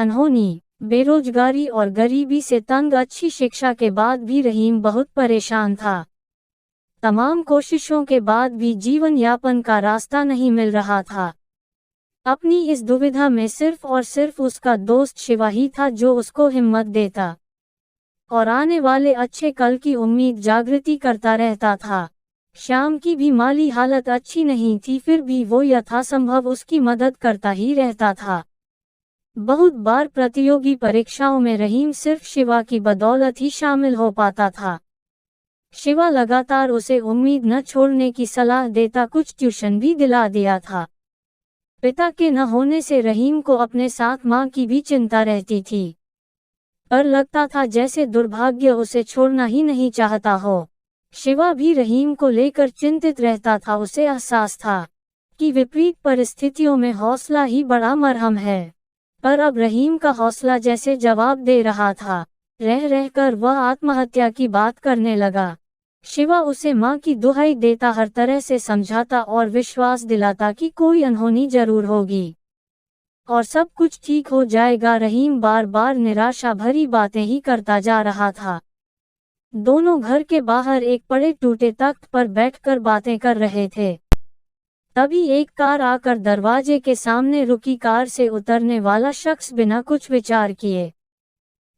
अनहोनी, बेरोजगारी और गरीबी से तंग अच्छी शिक्षा के बाद भी रहीम बहुत परेशान था। तमाम कोशिशों के बाद भी जीवन यापन का रास्ता नहीं मिल रहा था। अपनी इस दुविधा में सिर्फ और सिर्फ उसका दोस्त शिवा ही था जो उसको हिम्मत देता और आने वाले अच्छे कल की उम्मीद जागृति करता रहता था। श्याम की भी माली हालत अच्छी नहीं थी, फिर भी वो यथासंभव उसकी मदद करता ही रहता था। बहुत बार प्रतियोगी परीक्षाओं में रहीम सिर्फ शिवा की बदौलत ही शामिल हो पाता था। शिवा लगातार उसे उम्मीद न छोड़ने की सलाह देता, कुछ ट्यूशन भी दिला दिया था। पिता के न होने से रहीम को अपने साथ मां की भी चिंता रहती थी, पर लगता था जैसे दुर्भाग्य उसे छोड़ना ही नहीं चाहता हो। शिवा भी रहीम को लेकर चिंतित रहता था। उसे एहसास था कि विपरीत परिस्थितियों में हौसला ही बड़ा मरहम है, पर अब रहीम का हौसला जैसे जवाब दे रहा था। रह रहकर वह आत्महत्या की बात करने लगा। शिवा उसे मां की दुहाई देता, हर तरह से समझाता और विश्वास दिलाता कि कोई अनहोनी जरूर होगी और सब कुछ ठीक हो जाएगा। रहीम बार बार निराशा भरी बातें ही करता जा रहा था। दोनों घर के बाहर एक पड़े टूटे तख्त पर बैठकर बातें कर रहे थे। तभी एक कार आकर दरवाजे के सामने रुकी। कार से उतरने वाला शख्स बिना कुछ विचार किए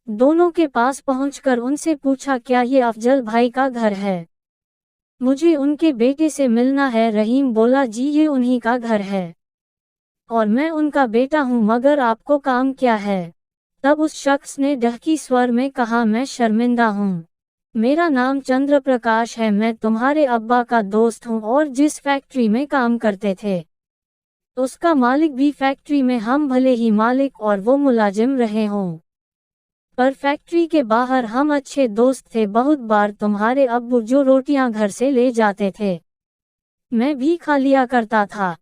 दोनों के पास पहुंचकर उनसे पूछा, क्या ये अफजल भाई का घर है? मुझे उनके बेटे से मिलना है। रहीम बोला, जी ये उन्हीं का घर है और मैं उनका बेटा हूं, मगर आपको काम क्या है? तब उस शख्स ने डहकी स्वर में कहा, मैं शर्मिंदा हूं, मेरा नाम चंद्र प्रकाश है, मैं तुम्हारे अब्बा का दोस्त हूं और जिस फैक्ट्री में काम करते थे उसका मालिक भी फैक्ट्री में, हम भले ही मालिक और वो मुलाजिम रहे हों, पर फैक्ट्री के बाहर हम अच्छे दोस्त थे। बहुत बार तुम्हारे अब्बू जो रोटियां घर से ले जाते थे मैं भी खा लिया करता था।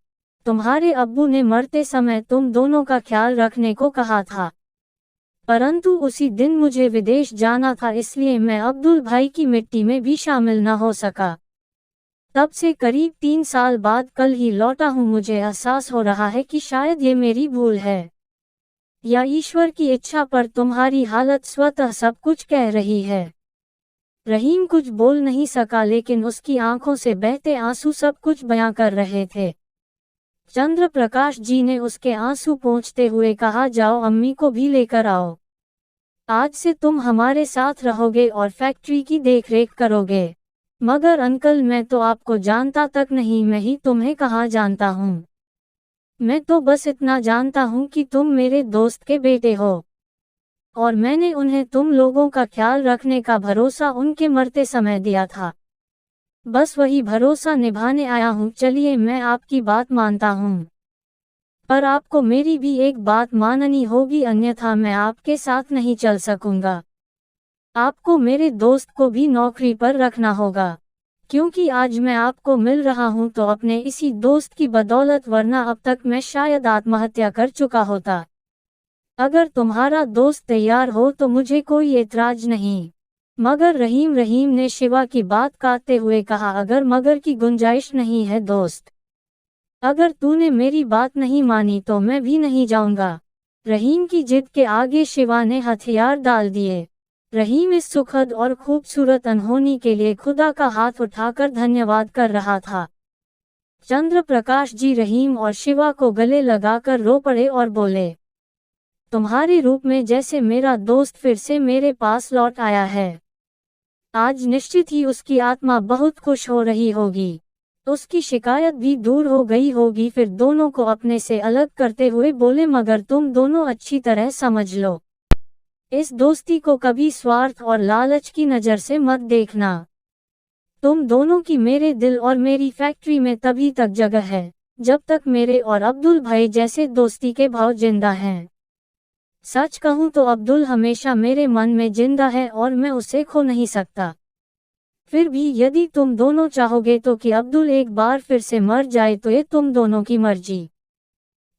तुम्हारे अब्बू ने मरते समय तुम दोनों का ख्याल रखने को कहा था, परंतु उसी दिन मुझे विदेश जाना था, इसलिए मैं अब्दुल भाई की मिट्टी में भी शामिल न हो सका। तब से करीब 3 साल बाद कल ही लौटा हूँ। मुझे एहसास हो रहा है कि शायद ये मेरी भूल है या ईश्वर की इच्छा, पर तुम्हारी हालत स्वतः सब कुछ कह रही है। रहीम कुछ बोल नहीं सका, लेकिन उसकी आंखों से बहते आंसू सब कुछ बयां कर रहे थे। चंद्र प्रकाश जी ने उसके आंसू पोंछते हुए कहा, जाओ अम्मी को भी लेकर आओ, आज से तुम हमारे साथ रहोगे और फैक्ट्री की देखरेख करोगे। मगर अंकल, मैं तो आपको जानता तक नहीं, मैं ही तुम्हें कहाँ जानता हूँ। मैं तो बस इतना जानता हूँ कि तुम मेरे दोस्त के बेटे हो और मैंने उन्हें तुम लोगों का ख्याल रखने का भरोसा उनके मरते समय दिया था, बस वही भरोसा निभाने आया हूँ। चलिए, मैं आपकी बात मानता हूँ, पर आपको मेरी भी एक बात माननी होगी, अन्यथा मैं आपके साथ नहीं चल सकूंगा। आपको मेरे दोस्त को भी नौकरी पर रखना होगा, क्योंकि आज मैं आपको मिल रहा हूं तो अपने इसी दोस्त की बदौलत, वरना अब तक मैं शायद आत्महत्या कर चुका होता। अगर तुम्हारा दोस्त तैयार हो तो मुझे कोई एतराज नहीं। मगर रहीम ने शिवा की बात काटते हुए कहा, अगर मगर की गुंजाइश नहीं है दोस्त, अगर तूने मेरी बात नहीं मानी तो मैं भी नहीं जाऊंगा। रहीम की जिद के आगे शिवा ने हथियार डाल दिए। रहीम इस सुखद और खूबसूरत अनहोनी के लिए खुदा का हाथ उठाकर धन्यवाद कर रहा था। चंद्र प्रकाश जी रहीम और शिवा को गले लगाकर रो पड़े और बोले, तुम्हारे रूप में जैसे मेरा दोस्त फिर से मेरे पास लौट आया है, आज निश्चित ही उसकी आत्मा बहुत खुश हो रही होगी, उसकी शिकायत भी दूर हो गई होगी। फिर दोनों को अपने से अलग करते हुए बोले, मगर तुम दोनों अच्छी तरह समझ लो, इस दोस्ती को कभी स्वार्थ और लालच की नज़र से मत देखना। तुम दोनों की मेरे दिल और मेरी फैक्ट्री में तभी तक जगह है जब तक मेरे और अब्दुल भाई जैसे दोस्ती के भाव जिंदा हैं। सच कहूं तो अब्दुल हमेशा मेरे मन में जिंदा है और मैं उसे खो नहीं सकता। फिर भी यदि तुम दोनों चाहोगे तो कि अब्दुल एक बार फिर से मर जाए तो ये तुम दोनों की मर्जी।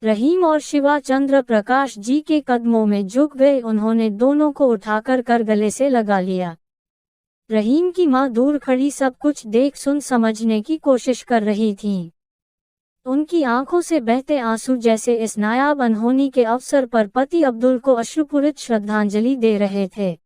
रहीम और शिवा चंद्र प्रकाश जी के कदमों में झुक गए। उन्होंने दोनों को उठाकर कर गले से लगा लिया। रहीम की मां दूर खड़ी सब कुछ देख सुन समझने की कोशिश कर रही थी। उनकी आंखों से बहते आंसू जैसे इस नायाब अनहोनी के अवसर पर पति अब्दुल को अश्रुपूरित श्रद्धांजलि दे रहे थे।